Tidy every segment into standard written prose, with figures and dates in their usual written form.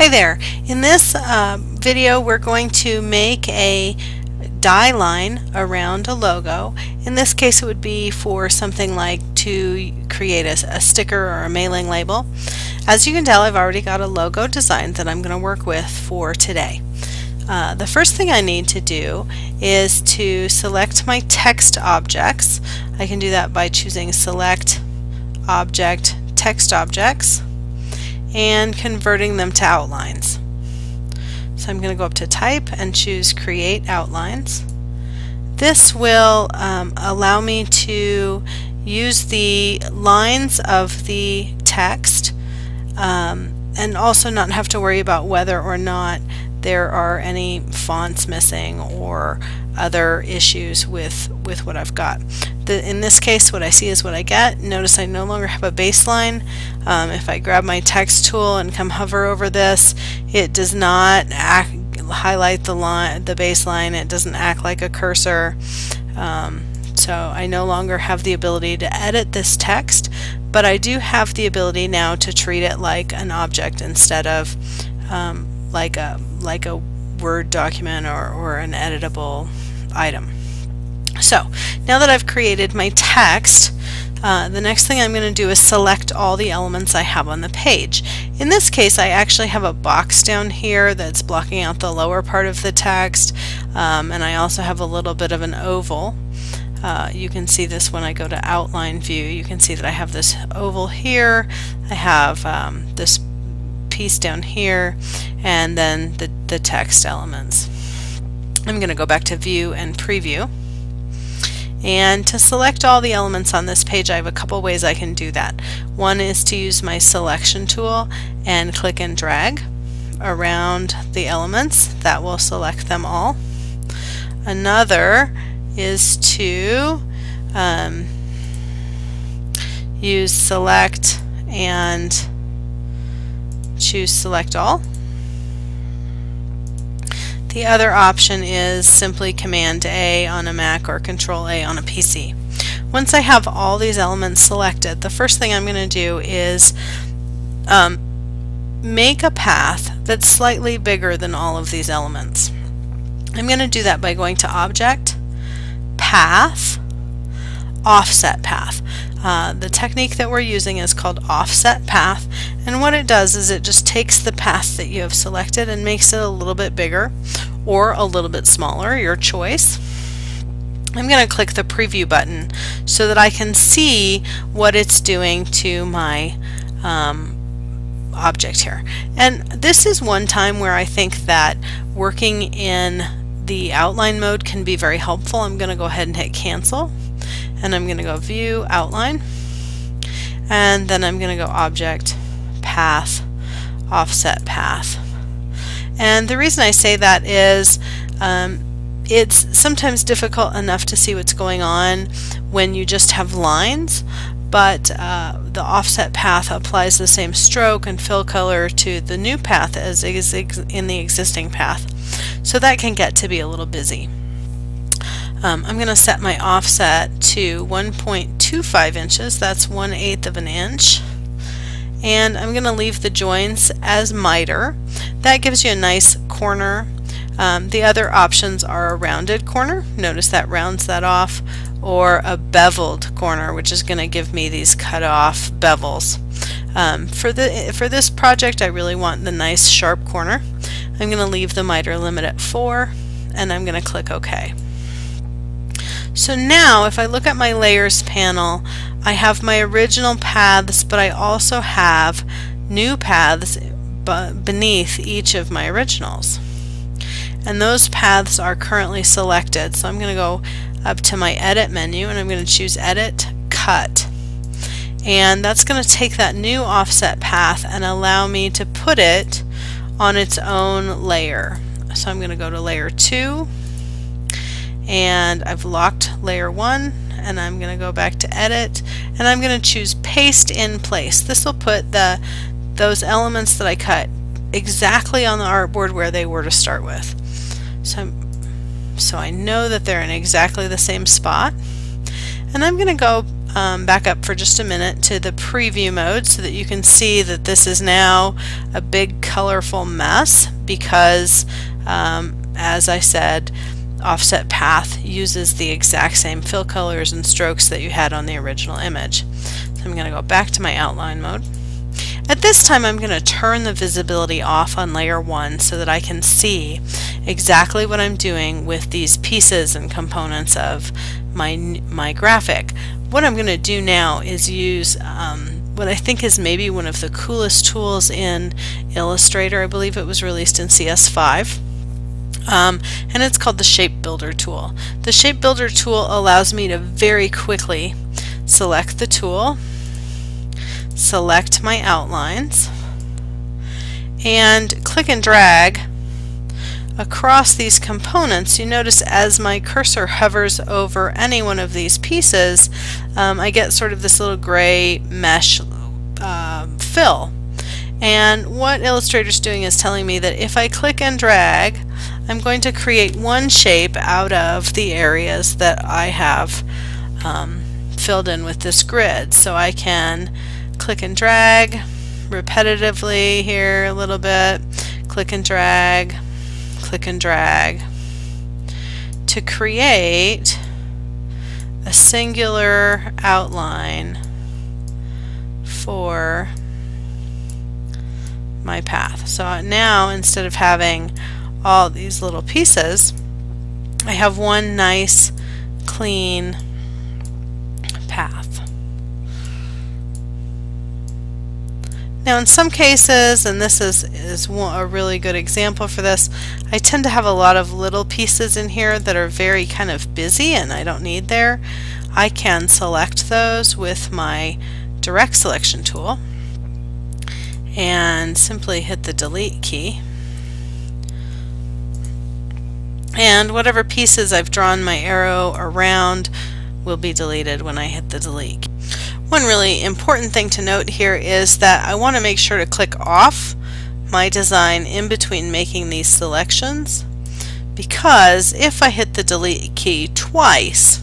Hi there. In this video we're going to make a die line around a logo. In this case it would be for something like to create a sticker or a mailing label. As you can tell, I've already got a logo design that I'm going to work with for today. The first thing I need to do is to select my text objects. I can do that by choosing Select Object, Text Objects, and converting them to outlines. So I'm going to go up to Type and choose Create Outlines. This will allow me to use the lines of the text and also not have to worry about whether or not there are any fonts missing or other issues with what I've got. In this case, what I see is what I get. Notice I no longer have a baseline. If I grab my text tool and come hover over this, it does not highlight the baseline. It doesn't act like a cursor. So I no longer have the ability to edit this text, but I do have the ability now to treat it like an object instead of like a Word document or an editable item. So now that I've created my text, the next thing I'm going to do is select all the elements I have on the page. In this case, I actually have a box down here that's blocking out the lower part of the text, and I also have a little bit of an oval. You can see this when I go to Outline View. You can see that I have this oval here. I have this piece down here, and then the text elements. I'm going to go back to View and Preview. And to select all the elements on this page, I have a couple ways I can do that. One is to use my selection tool and click and drag around the elements. That will select them all. Another is to use Select and choose Select All. The other option is simply Command A on a Mac or Control A on a PC. Once I have all these elements selected, the first thing I'm going to do is make a path that's slightly bigger than all of these elements. I'm going to do that by going to Object, Path, Offset Path. The technique that we're using is called Offset Path, and what it does is it just takes the path that you have selected and makes it a little bit bigger or a little bit smaller, your choice. I'm going to click the Preview button so that I can see what it's doing to my object here. And this is one time where I think that working in the outline mode can be very helpful. I'm going to go ahead and hit Cancel, and I'm going to go View, Outline, and then I'm going to go Object, Path, Offset Path. And the reason I say that is it's sometimes difficult enough to see what's going on when you just have lines, but the offset path applies the same stroke and fill color to the new path as is in the existing path. So that can get to be a little busy. I'm going to set my offset to 1.25 inches. That's 1/8 of an inch. And I'm going to leave the joins as miter. That gives you a nice corner. The other options are a rounded corner. Notice that rounds that off, or a beveled corner, which is going to give me these cut off bevels. For this project, I really want the nice sharp corner. I'm going to leave the miter limit at 4, and I'm going to click OK. So now if I look at my layers panel, I have my original paths, but I also have new paths beneath each of my originals. And those paths are currently selected. So I'm going to go up to my Edit menu, and I'm going to choose Edit, Cut. And that's going to take that new offset path and allow me to put it on its own layer. So I'm going to go to Layer 2, and I've locked Layer 1, and I'm going to go back to Edit, and I'm going to choose Paste in Place. This will put those elements that I cut exactly on the artboard where they were to start with. So I know that they're in exactly the same spot, and I'm going to go back up for just a minute to the preview mode so that you can see that this is now a big colorful mess because, as I said, Offset Path uses the exact same fill colors and strokes that you had on the original image. So I'm going to go back to my outline mode. At this time I'm going to turn the visibility off on layer 1 so that I can see exactly what I'm doing with these pieces and components of my graphic. What I'm going to do now is use what I think is maybe one of the coolest tools in Illustrator. I believe it was released in CS5. And it's called the Shape Builder tool. The Shape Builder tool allows me to very quickly select the tool, select my outlines, and click and drag across these components. You notice as my cursor hovers over any one of these pieces, I get sort of this little gray mesh fill. And what Illustrator's doing is telling me that if I click and drag, I'm going to create one shape out of the areas that I have filled in with this grid. So I can click and drag repetitively here a little bit, click and drag to create a singular outline for my path. So now instead of having all these little pieces, I have one nice clean path. Now in some cases, and this is a really good example for this, I tend to have a lot of little pieces in here that are very kind of busy and I don't need there. I can select those with my direct selection tool and simply hit the delete key. And whatever pieces I've drawn my arrow around will be deleted when I hit the delete key. One really important thing to note here is that I want to make sure to click off my design in between making these selections, because if I hit the delete key twice,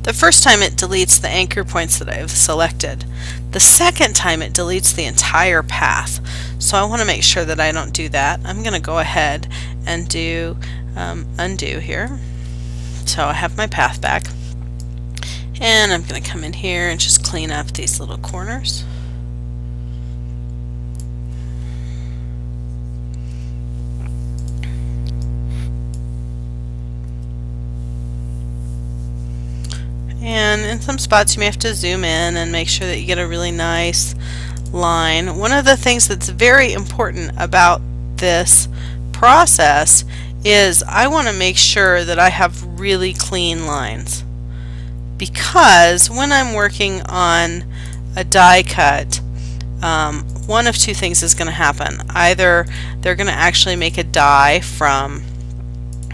the first time it deletes the anchor points that I've selected. The second time it deletes the entire path. So I want to make sure that I don't do that. I'm going to go ahead and do undo here. So I have my path back. And I'm going to come in here and just clean up these little corners. And in some spots you may have to zoom in and make sure that you get a really nice line. One of the things that's very important about this process is I want to make sure that I have really clean lines, because when I'm working on a die cut, one of two things is going to happen. Either they're going to actually make a die from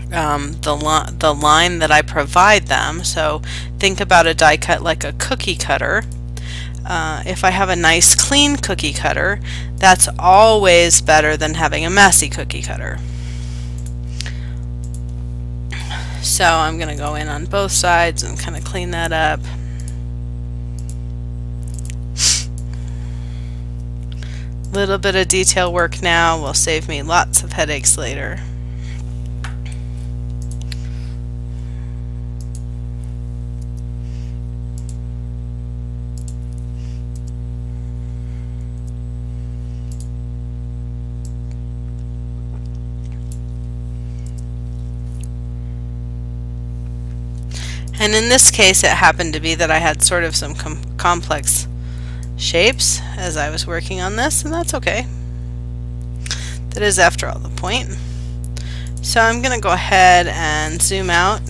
the line that I provide them. So think about a die cut like a cookie cutter. If I have a nice clean cookie cutter, that's always better than having a messy cookie cutter. So I'm going to go in on both sides and kind of clean that up. Little bit of detail work now will save me lots of headaches later. And in this case it happened to be that I had sort of some complex shapes as I was working on this, and that's okay. That is, after all, the point. So I'm going to go ahead and zoom out,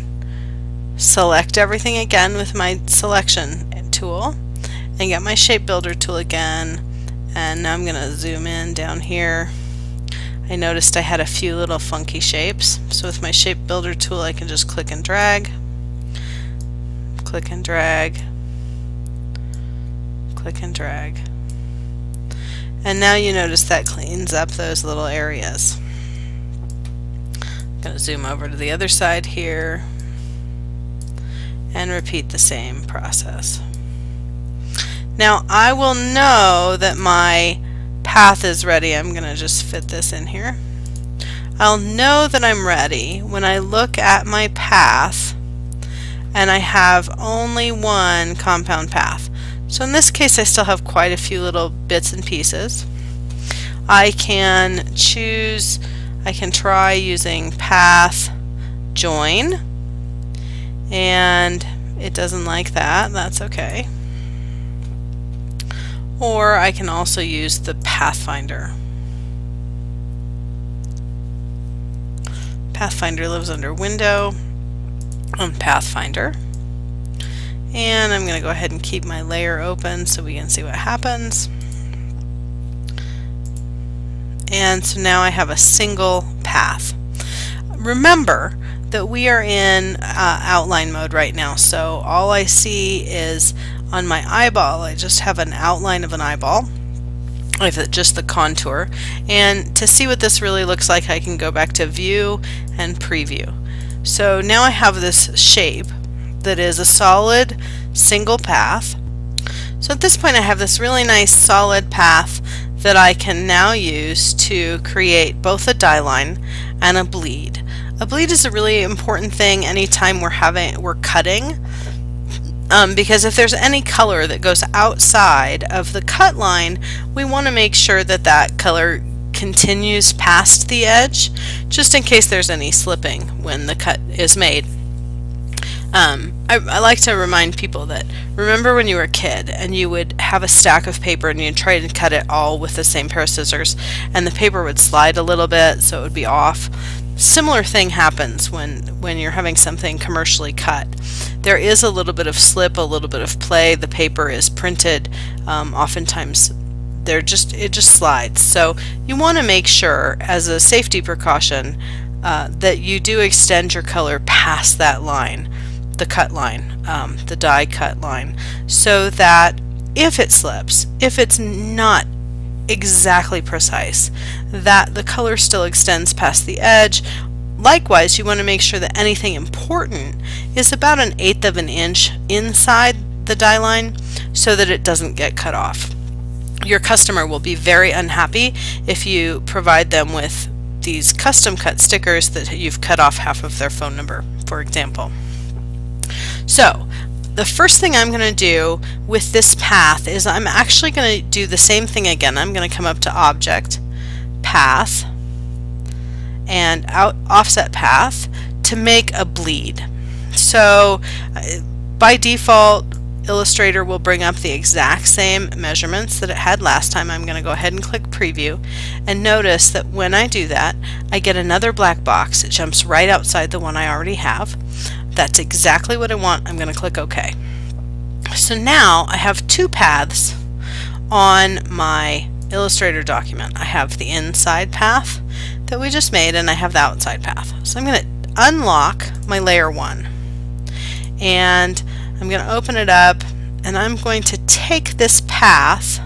select everything again with my selection tool, and get my Shape Builder tool again, and now I'm going to zoom in down here. I noticed I had a few little funky shapes, so with my Shape Builder tool I can just click and drag, click and drag, click and drag. And now you notice that cleans up those little areas. I'm going to zoom over to the other side here and repeat the same process. Now I will know that my path is ready. I'm going to just fit this in here. I'll know that I'm ready when I look at my path and I have only one compound path. So in this case I still have quite a few little bits and pieces. I can choose, I can try using path join, and it doesn't like that. That's okay. Or I can also use the Pathfinder. Pathfinder lives under Window on Pathfinder. And I'm going to go ahead and keep my layer open so we can see what happens. And so now I have a single path. Remember that we are in outline mode right now, so all I see is on my eyeball, I just have an outline of an eyeball. I have just the contour. And to see what this really looks like, I can go back to View and Preview. So now I have this shape that is a solid single path. So at this point I have this really nice solid path that I can now use to create both a die line and a bleed. A bleed is a really important thing anytime we're cutting, because if there's any color that goes outside of the cut line, we want to make sure that that color continues past the edge, just in case there's any slipping when the cut is made. I like to remind people that, remember when you were a kid and you would have a stack of paper and you'd try to cut it all with the same pair of scissors and the paper would slide a little bit so it would be off. Similar thing happens when you're having something commercially cut. There is a little bit of slip, a little bit of play. The paper is printed. Oftentimes it just slides. So you want to make sure, as a safety precaution, that you do extend your color past that line, the cut line, the die cut line, so that if it slips, if it's not exactly precise, that the color still extends past the edge. Likewise, you want to make sure that anything important is about 1/8 of an inch inside the die line so that it doesn't get cut off. Your customer will be very unhappy if you provide them with these custom cut stickers that you've cut off half of their phone number, for example. So the first thing I'm going to do with this path is I'm actually going to do the same thing again. I'm going to come up to Object, Path, and Offset Path to make a bleed. So by default, Illustrator will bring up the exact same measurements that it had last time. I'm going to go ahead and click Preview, and notice that when I do that, I get another black box. It jumps right outside the one I already have. That's exactly what I want. I'm going to click OK. So now I have two paths on my Illustrator document. I have the inside path that we just made, and I have the outside path. So I'm going to unlock my layer 1, and I'm going to open it up, and I'm going to take this path.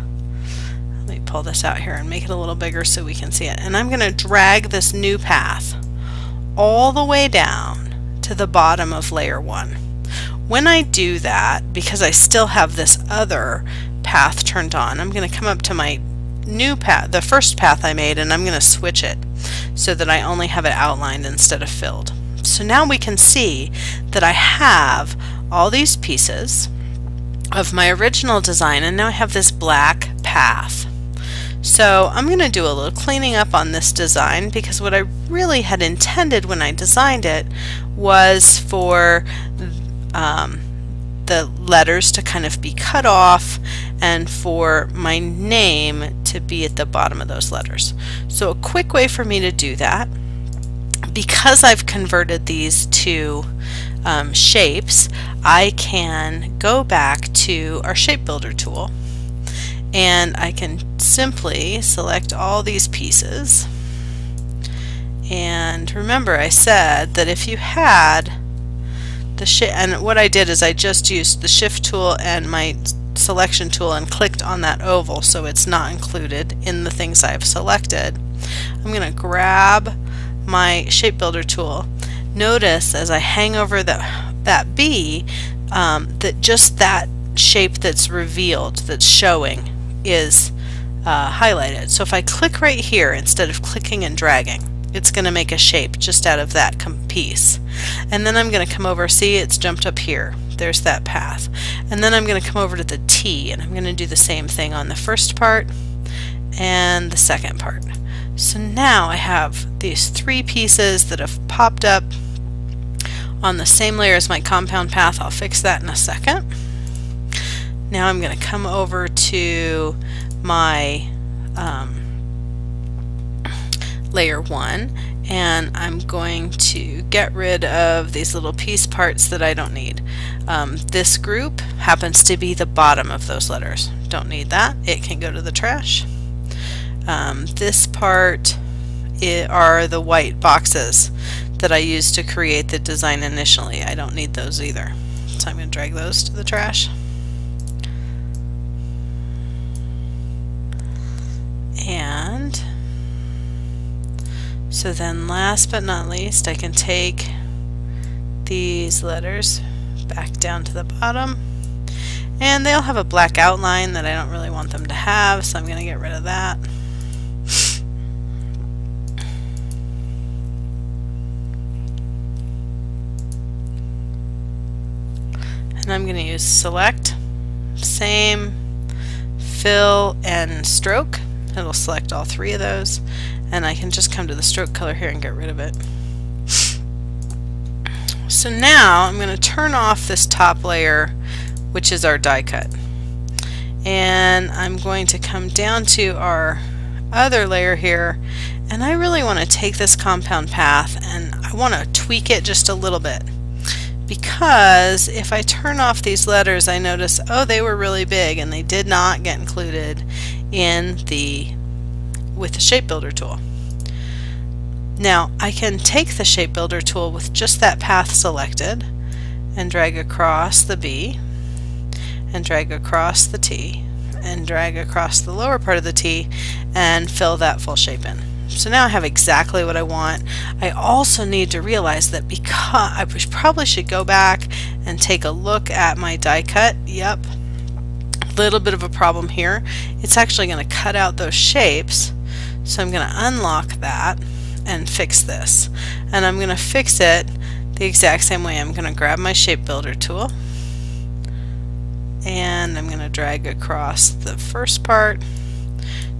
Let me pull this out here and make it a little bigger so we can see it. And I'm going to drag this new path all the way down to the bottom of layer 1. When I do that, because I still have this other path turned on, I'm going to come up to my new path, the first path I made, and I'm going to switch it so that I only have it outlined instead of filled. So now we can see that I have all these pieces of my original design, and now I have this black path. So I'm going to do a little cleaning up on this design, because what I really had intended when I designed it was for the letters to kind of be cut off and for my name to be at the bottom of those letters. So a quick way for me to do that, because I've converted these to shapes, I can go back to our Shape Builder tool, and I can simply select all these pieces. And remember, I said that if you had the shift, and what I did is I just used the Shift tool and my selection tool and clicked on that oval, so it's not included in the things I've selected. I'm going to grab my Shape Builder tool. Notice as I hang over that B, that just that shape that's revealed, that's showing, is highlighted. So if I click right here instead of clicking and dragging, it's going to make a shape just out of that piece. And then I'm going to come over, see it's jumped up here. There's that path. And then I'm going to come over to the T, and I'm going to do the same thing on the first part and the second part. So now I have these three pieces that have popped up on the same layer as my compound path. I'll fix that in a second. Now I'm going to come over to my layer 1, and I'm going to get rid of these little piece parts that I don't need. This group happens to be the bottom of those letters. Don't need that. It can go to the trash. This part are the white boxes that I used to create the design initially. I don't need those either. So I'm going to drag those to the trash. And so then last but not least, I can take these letters back down to the bottom, and they'll have a black outline that I don't really want them to have, so I'm going to get rid of that. And I'm going to use select, same, fill, and stroke. It'll select all three of those, and I can just come to the stroke color here and get rid of it. So now I'm going to turn off this top layer, which is our die cut, and I'm going to come down to our other layer here, and I really want to take this compound path and I want to tweak it just a little bit, because if I turn off these letters, I notice, oh, they were really big and they did not get included in with the Shape Builder tool. Now I can take the Shape Builder tool with just that path selected and drag across the B, and drag across the T, and drag across the lower part of the T, and fill that full shape in. So now I have exactly what I want. I also need to realize that because I probably should go back and take a look at my die cut. Yep, a little bit of a problem here. It's actually going to cut out those shapes. So I'm going to unlock that and fix this. And I'm going to fix it the exact same way. I'm going to grab my Shape Builder tool, and I'm going to drag across the first part,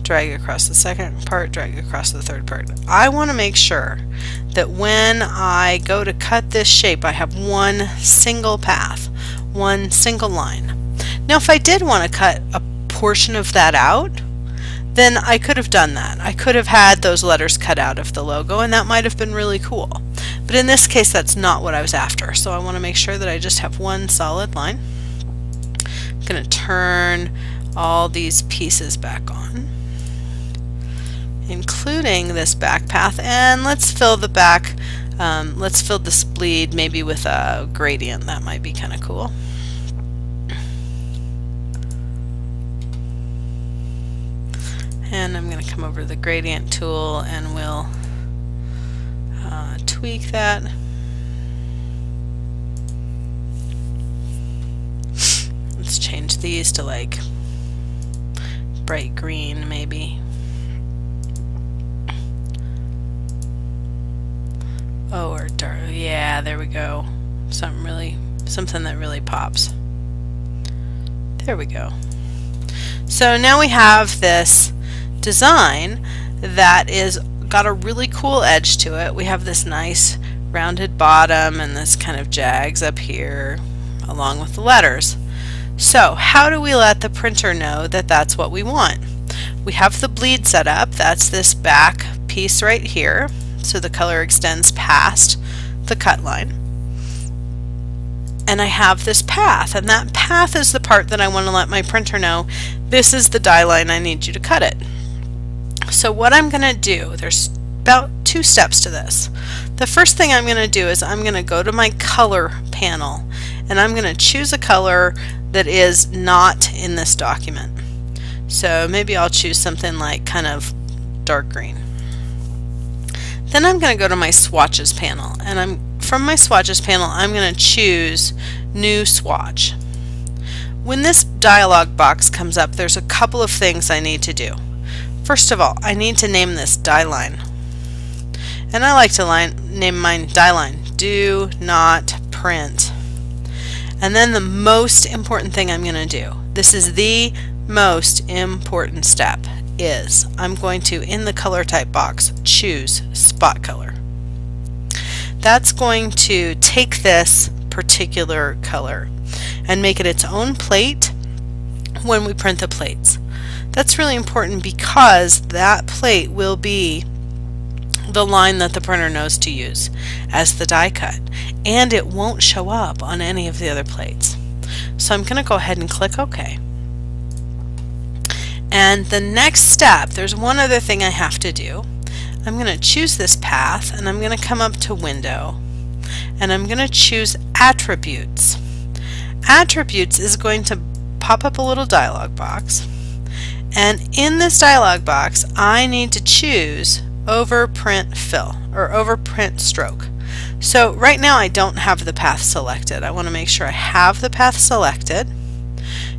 drag across the second part, drag across the third part. I want to make sure that when I go to cut this shape, I have one single path, one single line. Now if I did want to cut a portion of that out, then I could have done that. I could have had those letters cut out of the logo, and that might have been really cool. But in this case, that's not what I was after. So I want to make sure that I just have one solid line. I'm going to turn all these pieces back on, including this back path, and let's fill the back, let's fill this bleed maybe with a gradient. That might be kind of cool. And I'm going to come over to the gradient tool and we'll tweak that. Let's change these to like bright green maybe. Oh, or dark. Yeah, there we go. Something that really pops. There we go. So now we have this design that is got a really cool edge to it. We have this nice rounded bottom and this kind of jags up here along with the letters. So how do we let the printer know that that's what we want? We have the bleed set up. That's this back piece right here. So the color extends past the cut line. And I have this path, and that path is the part that I want to let my printer know this is the die line, I need you to cut it. So what I'm going to do, there's about 2 steps to this. The first thing I'm going to do is I'm going to go to my color panel, and I'm going to choose a color that is not in this document. So maybe I'll choose something like kind of dark green. Then I'm going to go to my swatches panel, and from my swatches panel I'm going to choose new swatch. When this dialog box comes up, there's a couple of things I need to do. First of all, I need to name this die line. And I like to name mine die line, do not print. And then the most important thing I'm going to do, this is the most important step, is I'm going to, in the color type box, choose spot color. That's going to take this particular color and make it its own plate when we print the plates. That's really important because that plate will be the line that the printer knows to use as the die cut, and it won't show up on any of the other plates. So I'm going to go ahead and click OK. And the next step, there's one other thing I have to do. I'm going to choose this path and I'm going to come up to Window and I'm going to choose Attributes. Attributes is going to pop up a little dialog box, and in this dialog box I need to choose Overprint Fill or Overprint Stroke. So right now I don't have the path selected. I want to make sure I have the path selected.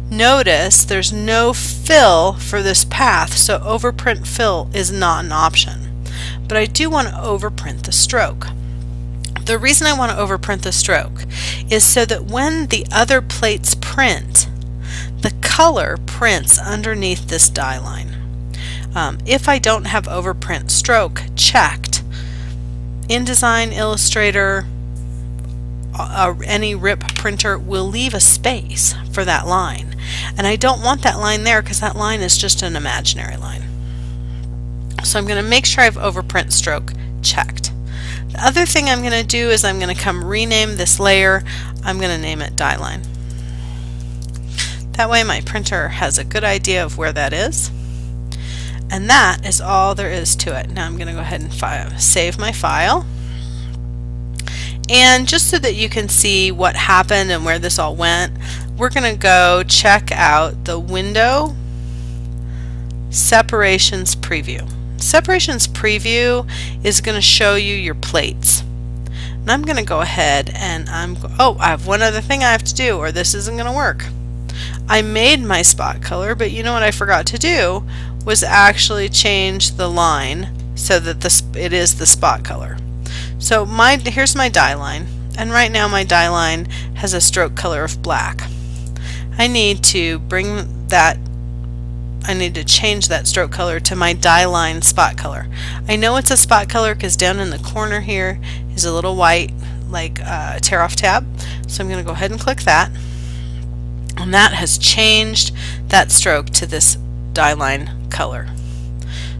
Notice there's no fill for this path, so Overprint Fill is not an option. But I do want to overprint the stroke. The reason I want to overprint the stroke is so that when the other plates print, the color prints underneath this die line. If I don't have overprint stroke checked, InDesign, Illustrator, any RIP printer will leave a space for that line. And I don't want that line there because that line is just an imaginary line. So I'm going to make sure I have overprint stroke checked. The other thing I'm going to do is I'm going to come rename this layer. I'm going to name it die line. That way my printer has a good idea of where that is. And that is all there is to it. Now I'm going to go ahead and save my file. And just so that you can see what happened and where this all went, we're going to go check out the Window Separations Preview. Separations Preview is going to show you your plates. And I'm going to go ahead and I have one other thing I have to do or this isn't going to work. I made my spot color, but you know what I forgot to do was actually change the line so that it is the spot color. So here's my die line, and right now my die line has a stroke color of black. I need to change that stroke color to my die line spot color. I know it's a spot color because down in the corner here is a little white like tear off tab. So I'm going to go ahead and click that. And that has changed that stroke to this die line color.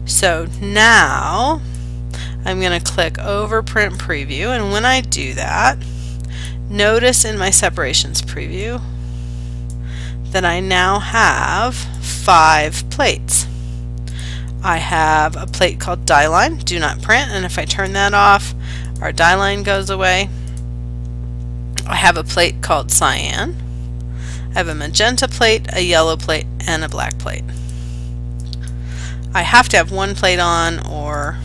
So now I'm going to click Overprint Preview, and when I do that, notice in my Separations Preview that I now have 5 plates. I have a plate called Die Line, Do Not Print, and if I turn that off, our die line goes away. I have a plate called Cyan. I have a magenta plate, a yellow plate, and a black plate. I have to have one plate on or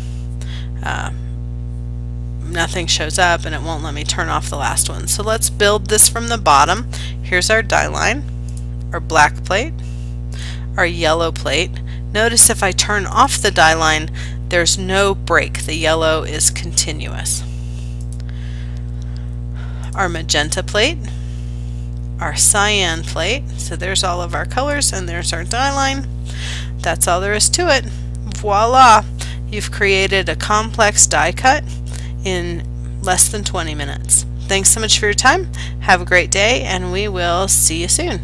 nothing shows up and it won't let me turn off the last one. So let's build this from the bottom. Here's our die line, our black plate, our yellow plate. Notice if I turn off the die line, there's no break. The yellow is continuous. Our magenta plate, our cyan plate, so there's all of our colors and there's our die line. That's all there is to it. Voila! You've created a complex die cut in less than 20 minutes. Thanks so much for your time. Have a great day and we will see you soon.